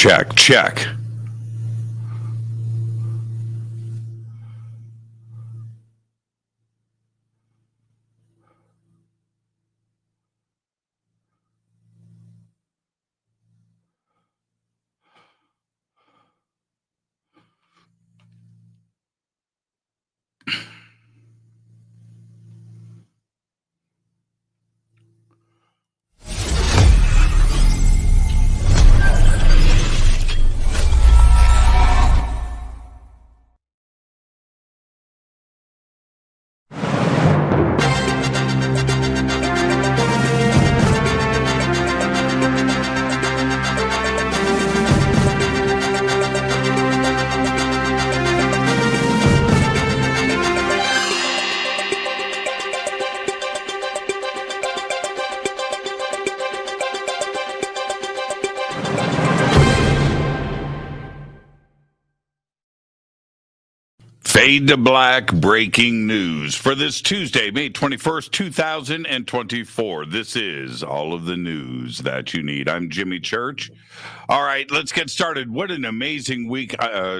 check, check. Fade to Black breaking news for this Tuesday, May 21st, 2024. This is all of the news that you need. I'm Jimmy Church. All right, let's get started. What an amazing week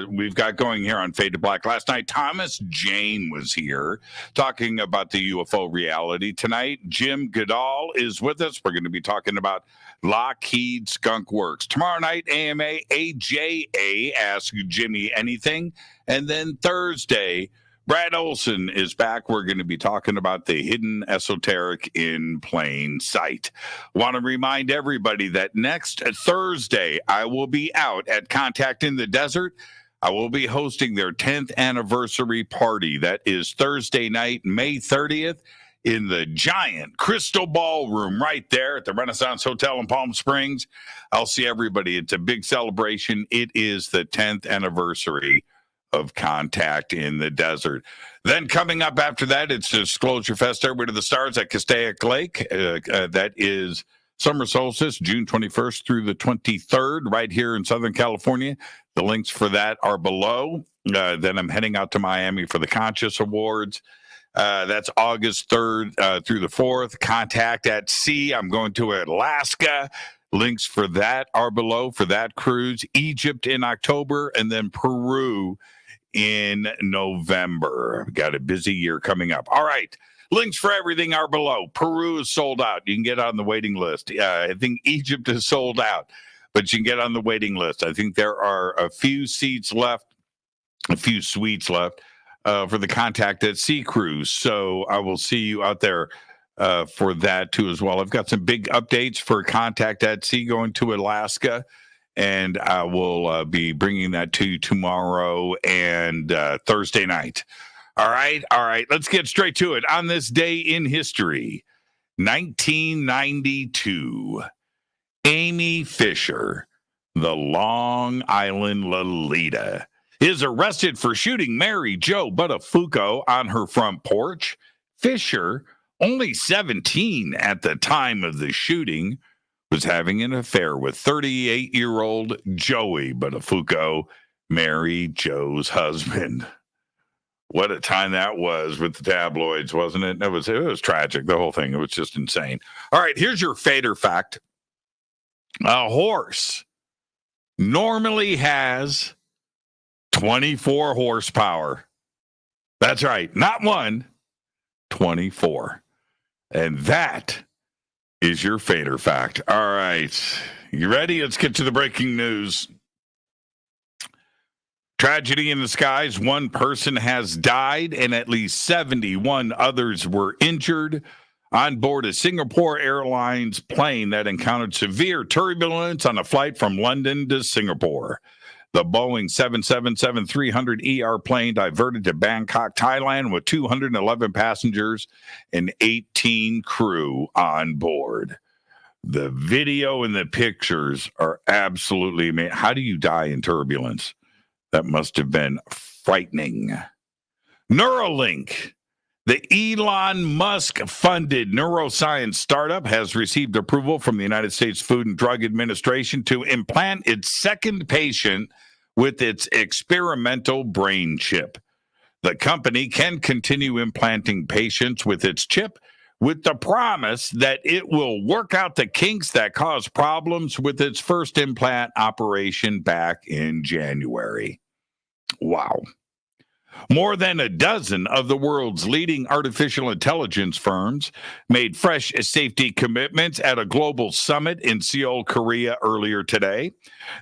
we've got going here on Fade to Black. Last night, Thomas Jane was here talking about the UFO reality. Tonight, Jim Goodall is with us. We're going to be talking about Lockheed Skunk Works. Tomorrow night, AMA, AJA, Ask Jimmy Anything. And then Thursday, Brad Olson is back. We're going to be talking about the hidden esoteric in plain sight. Want to remind everybody that next Thursday, I will be out at Contact in the Desert. I will be hosting their 10th anniversary party. That is Thursday night, May 30th, in the giant Crystal Ballroom right there at the Renaissance Hotel in Palm Springs. I'll see everybody. It's a big celebration. It is the 10th anniversary of Contact in the Desert. Then coming up after that, it's DisclosureFest, Stairway to the Stars at Castaic Lake. That is summer solstice, June 21st through the 23rd, right here in Southern California. The links for that are below. Then I'm heading out to Miami for the Conscious Awards. That's August 3rd through the 4th. Contact at Sea. I'm going to Alaska. Links for that are below for that cruise. Egypt in October, and then Peru in November. We've got a busy year coming up. All right. Links for everything are below. Peru is sold out. You can get on the waiting list. I think Egypt is sold out, but you can get on the waiting list. I think there are a few seats left, a few suites left for the Contact at Sea cruise. So I will see you out there for that too as well. I've got some big updates for Contact at Sea going to Alaska, and I will be bringing that to you tomorrow and Thursday night. All right. Let's get straight to it. On this day in history, 1992, Amy Fisher, the Long Island Lolita, is arrested for shooting Mary Jo Buttafuoco on her front porch. Fisher, only 17 at the time of the shooting, was having an affair with 38-year-old Joey Buttafuoco, Mary Jo's husband. What a time that was with the tabloids, wasn't it? It was tragic, the whole thing. It was just insane. All right, here's your fader fact. A horse normally has 24 horsepower. That's right. Not one, 24. And that is your fader fact. All right. You ready? Let's get to the breaking news. Tragedy in the skies. One person has died and at least 71 others were injured on board a Singapore Airlines plane that encountered severe turbulence on a flight from London to Singapore. The Boeing 777-300ER plane diverted to Bangkok, Thailand, with 211 passengers and 18 crew on board. The video and the pictures are absolutely amazing. How do you die in turbulence? That must have been frightening. Neuralink, the Elon Musk-funded neuroscience startup, has received approval from the United States Food and Drug Administration to implant its second patient with its experimental brain chip. The company can continue implanting patients with its chip with the promise that it will work out the kinks that caused problems with its first implant operation back in January. Wow. More than a dozen of the world's leading artificial intelligence firms made fresh safety commitments at a global summit in Seoul, Korea earlier today.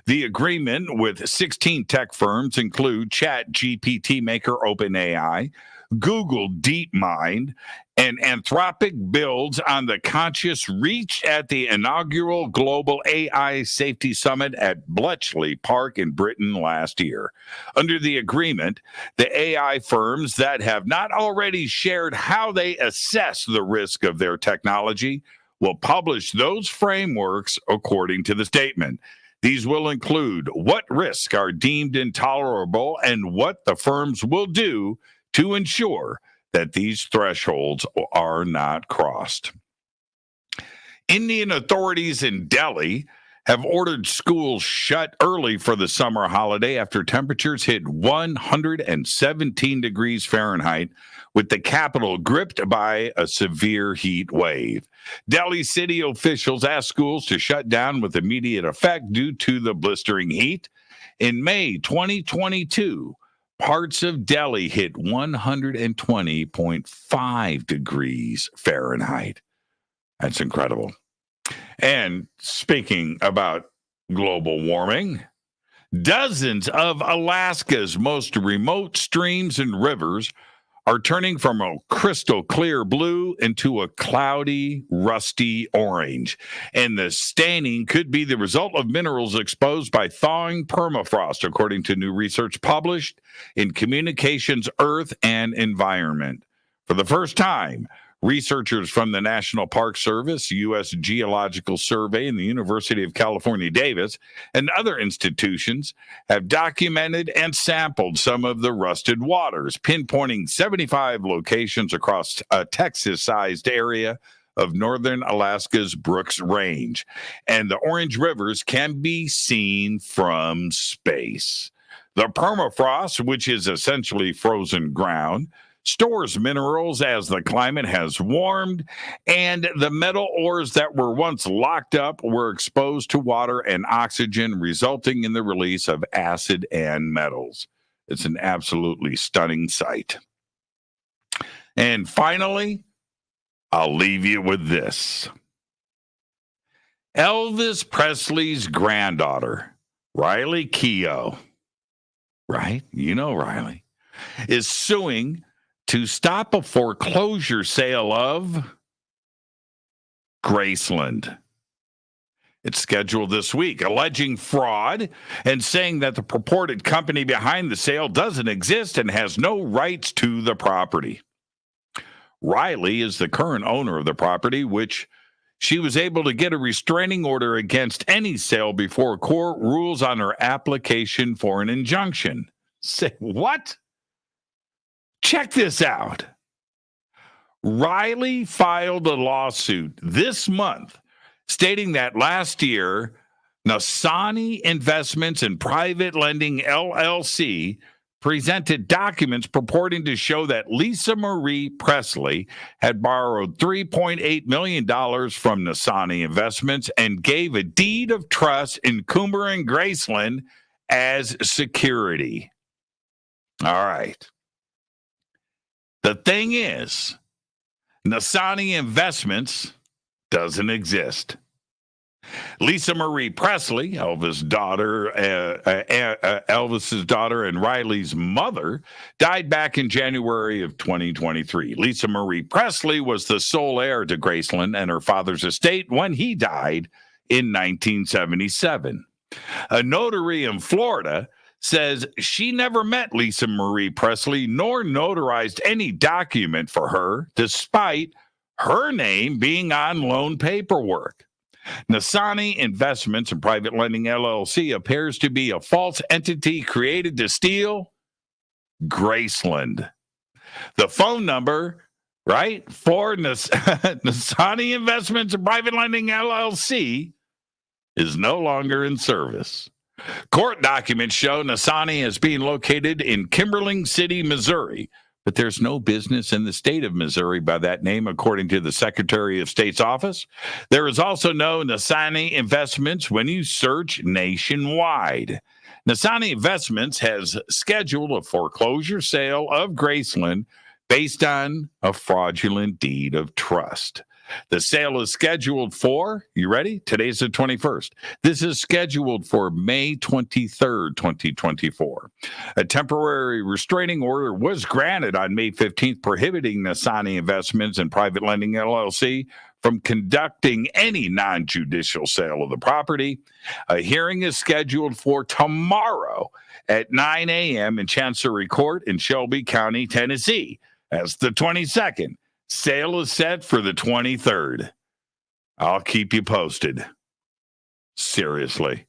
The agreement with 16 tech firms include ChatGPT maker OpenAI, Google DeepMind, and Anthropic builds on the conscious reached at the inaugural Global AI Safety Summit at Bletchley Park in Britain last year. Under the agreement, the AI firms that have not already shared how they assess the risk of their technology will publish those frameworks according to the statement. These will include what risks are deemed intolerable and what the firms will do to ensure that these thresholds are not crossed. Indian authorities in Delhi have ordered schools shut early for the summer holiday after temperatures hit 117 degrees Fahrenheit, with the capital gripped by a severe heat wave. Delhi city officials asked schools to shut down with immediate effect due to the blistering heat. In May 2022, parts of Delhi hit 120.5 degrees Fahrenheit. That's incredible. And speaking about global warming, dozens of Alaska's most remote streams and rivers are turning from a crystal clear blue into a cloudy, rusty orange. And the staining could be the result of minerals exposed by thawing permafrost, according to new research published in Communications, Earth, and Environment. For the first time, researchers from the National Park Service, U.S. Geological Survey, and the University of California, Davis, and other institutions have documented and sampled some of the rusted waters, pinpointing 75 locations across a Texas-sized area of northern Alaska's Brooks Range. And the orange rivers can be seen from space. The permafrost, which is essentially frozen ground, stores minerals as the climate has warmed, and the metal ores that were once locked up were exposed to water and oxygen, resulting in the release of acid and metals. It's an absolutely stunning sight. And finally, I'll leave you with this. Elvis Presley's granddaughter, Riley Keough, right? You know Riley, is suing to stop a foreclosure sale of Graceland. It's scheduled this week, alleging fraud and saying that the purported company behind the sale doesn't exist and has no rights to the property. Riley is the current owner of the property, which she was able to get a restraining order against any sale before court rules on her application for an injunction. Say what? Check this out. Riley filed a lawsuit this month stating that last year, Nasani Investments and Private Lending LLC presented documents purporting to show that Lisa Marie Presley had borrowed $3.8 million from Nasani Investments and gave a deed of trust in Coomer and Graceland as security. All right. The thing is, Nasani Investments doesn't exist. Lisa Marie Presley, Elvis's daughter and Riley's mother, died back in January of 2023. Lisa Marie Presley was the sole heir to Graceland and her father's estate when he died in 1977. A notary in Florida says she never met Lisa Marie Presley nor notarized any document for her, despite her name being on loan paperwork. Nasani Investments and Private Lending LLC appears to be a false entity created to steal Graceland. The phone number, right, for Nasani Investments and Private Lending LLC is no longer in service. Court documents show Nasani as being located in Kimberling City, Missouri, but there's no business in the state of Missouri by that name, according to the Secretary of State's office. There is also no Nasani Investments when you search nationwide. Nasani Investments has scheduled a foreclosure sale of Graceland based on a fraudulent deed of trust. The sale is scheduled for, you ready? Today's the 21st. This is scheduled for May 23rd, 2024. A temporary restraining order was granted on May 15th, prohibiting Nasani Investments and Private Lending LLC from conducting any non-judicial sale of the property. A hearing is scheduled for tomorrow at 9 a.m. in Chancery Court in Shelby County, Tennessee. That's the 22nd. Sale is set for the 23rd. I'll keep you posted. Seriously.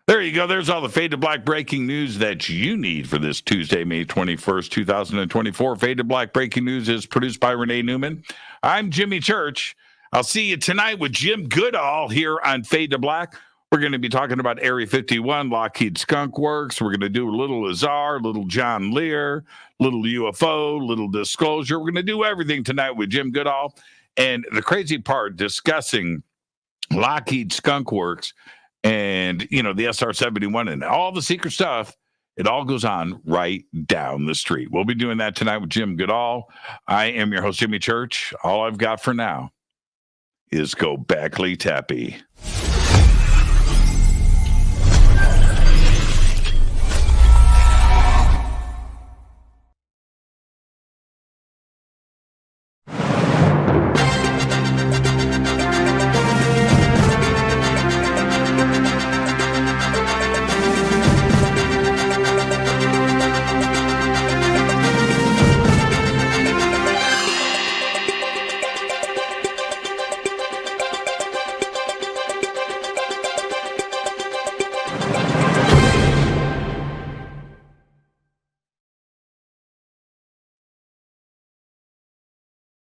There you go. There's all the Fade to Black breaking news that you need for this Tuesday, May 21st, 2024. Fade to Black breaking news is produced by Renee Neumann. I'm Jimmy Church. I'll see you tonight with Jim Goodall here on Fade to Black. We're going to be talking about Area 51, Lockheed Skunk Works. We're going to do a little Lazar, little John Lear, little UFO, little disclosure. We're going to do everything tonight with Jim Goodall. And the crazy part, discussing Lockheed Skunk Works and, the SR-71 and all the secret stuff, it all goes on right down the street. We'll be doing that tonight with Jim Goodall. I am your host, Jimmy Church. All I've got for now is go Backley Tappy.